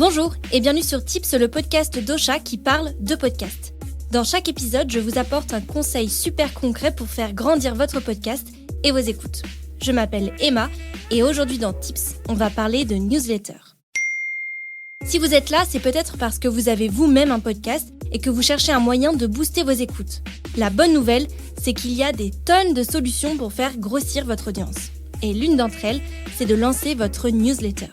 Bonjour et bienvenue sur Tips, le podcast d'Ocha qui parle de podcast. Dans chaque épisode, je vous apporte un conseil super concret pour faire grandir votre podcast et vos écoutes. Je m'appelle Emma et aujourd'hui dans Tips, on va parler de newsletter. Si vous êtes là, c'est peut-être parce que vous avez vous-même un podcast et que vous cherchez un moyen de booster vos écoutes. La bonne nouvelle, c'est qu'il y a des tonnes de solutions pour faire grossir votre audience. Et l'une d'entre elles, c'est de lancer votre newsletter.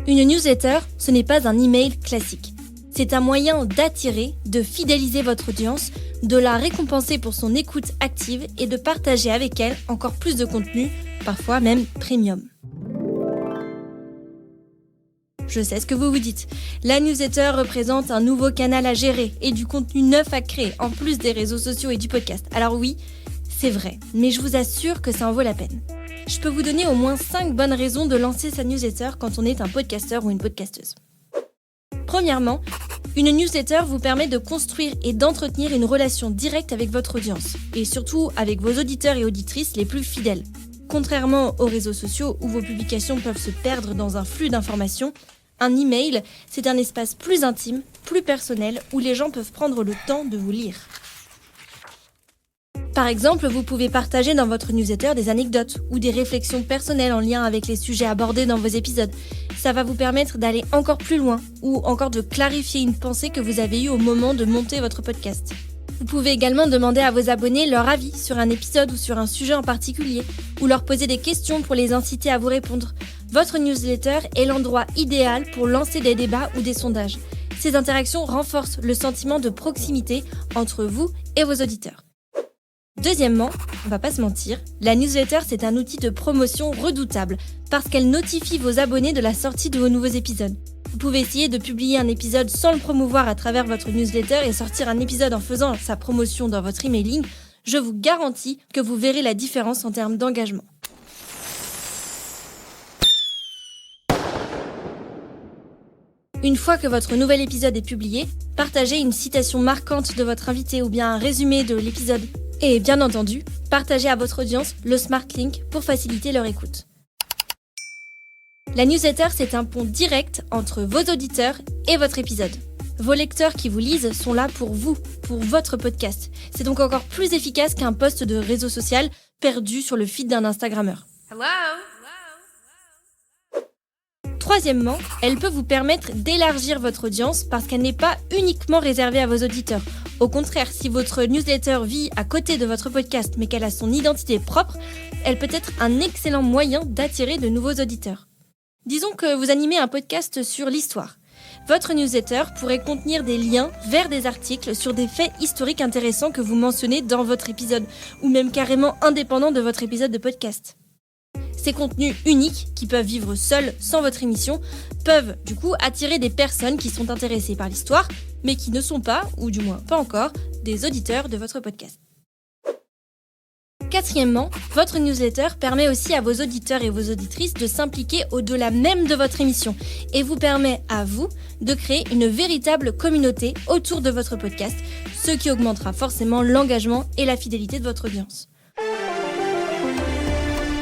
Une newsletter, ce n'est pas un email classique. C'est un moyen d'attirer, de fidéliser votre audience, de la récompenser pour son écoute active et de partager avec elle encore plus de contenu, parfois même premium. Je sais ce que vous vous dites. La newsletter représente un nouveau canal à gérer et du contenu neuf à créer, en plus des réseaux sociaux et du podcast. Alors oui, c'est vrai, mais je vous assure que ça en vaut la peine. Je peux vous donner au moins 5 bonnes raisons de lancer sa newsletter quand on est un podcasteur ou une podcasteuse. Premièrement, une newsletter vous permet de construire et d'entretenir une relation directe avec votre audience, et surtout avec vos auditeurs et auditrices les plus fidèles. Contrairement aux réseaux sociaux où vos publications peuvent se perdre dans un flux d'informations, un email, c'est un espace plus intime, plus personnel, où les gens peuvent prendre le temps de vous lire. Par exemple, vous pouvez partager dans votre newsletter des anecdotes ou des réflexions personnelles en lien avec les sujets abordés dans vos épisodes. Ça va vous permettre d'aller encore plus loin ou encore de clarifier une pensée que vous avez eue au moment de monter votre podcast. Vous pouvez également demander à vos abonnés leur avis sur un épisode ou sur un sujet en particulier ou leur poser des questions pour les inciter à vous répondre. Votre newsletter est l'endroit idéal pour lancer des débats ou des sondages. Ces interactions renforcent le sentiment de proximité entre vous et vos auditeurs. Deuxièmement, on va pas se mentir, la newsletter c'est un outil de promotion redoutable parce qu'elle notifie vos abonnés de la sortie de vos nouveaux épisodes. Vous pouvez essayer de publier un épisode sans le promouvoir à travers votre newsletter et sortir un épisode en faisant sa promotion dans votre emailing. Je vous garantis que vous verrez la différence en termes d'engagement. Une fois que votre nouvel épisode est publié, partagez une citation marquante de votre invité ou bien un résumé de l'épisode. Et bien entendu, partagez à votre audience le Smart Link pour faciliter leur écoute. La newsletter, c'est un pont direct entre vos auditeurs et votre épisode. Vos lecteurs qui vous lisent sont là pour vous, pour votre podcast. C'est donc encore plus efficace qu'un post de réseau social perdu sur le feed d'un Instagrammeur. Hello? Troisièmement, elle peut vous permettre d'élargir votre audience parce qu'elle n'est pas uniquement réservée à vos auditeurs. Au contraire, si votre newsletter vit à côté de votre podcast mais qu'elle a son identité propre, elle peut être un excellent moyen d'attirer de nouveaux auditeurs. Disons que vous animez un podcast sur l'histoire. Votre newsletter pourrait contenir des liens vers des articles sur des faits historiques intéressants que vous mentionnez dans votre épisode, ou même carrément indépendants de votre épisode de podcast. Ces contenus uniques, qui peuvent vivre seuls sans votre émission, peuvent du coup attirer des personnes qui sont intéressées par l'histoire, mais qui ne sont pas, ou du moins pas encore, des auditeurs de votre podcast. Quatrièmement, votre newsletter permet aussi à vos auditeurs et vos auditrices de s'impliquer au-delà même de votre émission et vous permet à vous de créer une véritable communauté autour de votre podcast, ce qui augmentera forcément l'engagement et la fidélité de votre audience.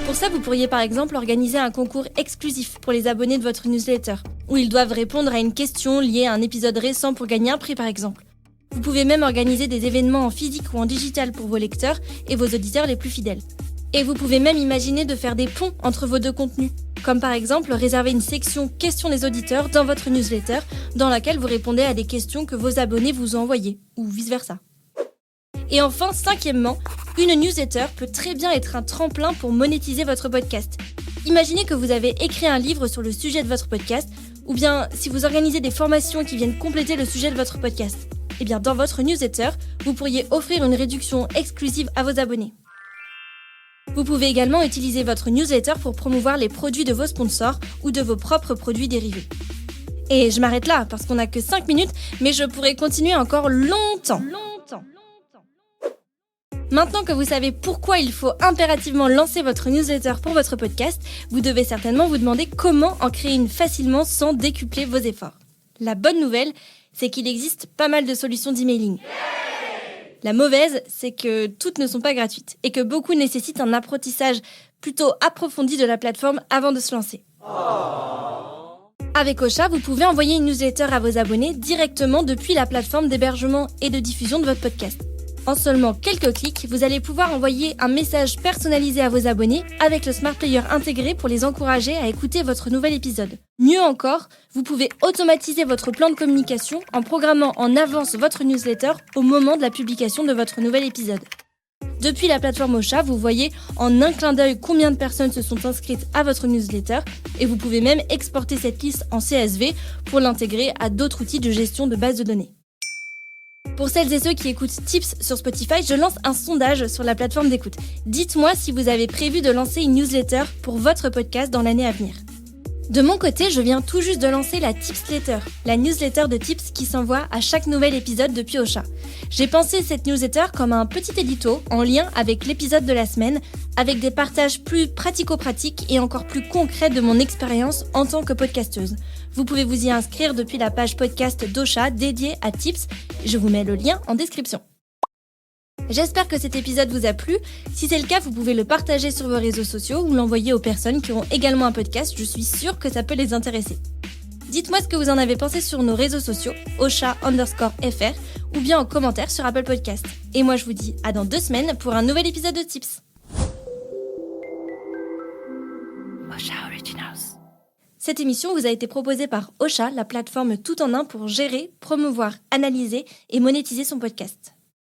Pour ça, vous pourriez par exemple organiser un concours exclusif pour les abonnés de votre newsletter, où ils doivent répondre à une question liée à un épisode récent pour gagner un prix par exemple. Vous pouvez même organiser des événements en physique ou en digital pour vos lecteurs et vos auditeurs les plus fidèles. Et vous pouvez même imaginer de faire des ponts entre vos deux contenus, comme par exemple réserver une section questions des auditeurs dans votre newsletter dans laquelle vous répondez à des questions que vos abonnés vous ont envoyées, ou vice-versa. Et enfin, cinquièmement, une newsletter peut très bien être un tremplin pour monétiser votre podcast. Imaginez que vous avez écrit un livre sur le sujet de votre podcast, ou bien si vous organisez des formations qui viennent compléter le sujet de votre podcast. Eh bien, dans votre newsletter, vous pourriez offrir une réduction exclusive à vos abonnés. Vous pouvez également utiliser votre newsletter pour promouvoir les produits de vos sponsors ou de vos propres produits dérivés. Et je m'arrête là, parce qu'on n'a que 5 minutes, mais je pourrais continuer encore longtemps. Maintenant que vous savez pourquoi il faut impérativement lancer votre newsletter pour votre podcast, vous devez certainement vous demander comment en créer une facilement sans décupler vos efforts. La bonne nouvelle, c'est qu'il existe pas mal de solutions d'emailing. La mauvaise, c'est que toutes ne sont pas gratuites et que beaucoup nécessitent un apprentissage plutôt approfondi de la plateforme avant de se lancer. Avec Ocha, vous pouvez envoyer une newsletter à vos abonnés directement depuis la plateforme d'hébergement et de diffusion de votre podcast. En seulement quelques clics, vous allez pouvoir envoyer un message personnalisé à vos abonnés avec le Smart Player intégré pour les encourager à écouter votre nouvel épisode. Mieux encore, vous pouvez automatiser votre plan de communication en programmant en avance votre newsletter au moment de la publication de votre nouvel épisode. Depuis la plateforme Ocha, vous voyez en un clin d'œil combien de personnes se sont inscrites à votre newsletter et vous pouvez même exporter cette liste en CSV pour l'intégrer à d'autres outils de gestion de base de données. Pour celles et ceux qui écoutent Tips sur Spotify, je lance un sondage sur la plateforme d'écoute. Dites-moi si vous avez prévu de lancer une newsletter pour votre podcast dans l'année à venir. De mon côté, je viens tout juste de lancer la Tipsletter, la newsletter de tips qui s'envoie à chaque nouvel épisode depuis Ocha. J'ai pensé cette newsletter comme un petit édito en lien avec l'épisode de la semaine, avec des partages plus pratico-pratiques et encore plus concrets de mon expérience en tant que podcasteuse. Vous pouvez vous y inscrire depuis la page podcast d'Ocha dédiée à Tips. Je vous mets le lien en description. J'espère que cet épisode vous a plu. Si c'est le cas, vous pouvez le partager sur vos réseaux sociaux ou l'envoyer aux personnes qui ont également un podcast. Je suis sûre que ça peut les intéresser. Dites-moi ce que vous en avez pensé sur nos réseaux sociaux, Ocha_FR, ou bien en commentaire sur Apple Podcast. Et moi, je vous dis à dans 2 semaines pour un nouvel épisode de Tips. Ocha Originals. Cette émission vous a été proposée par Ocha, la plateforme tout en un pour gérer, promouvoir, analyser et monétiser son podcast.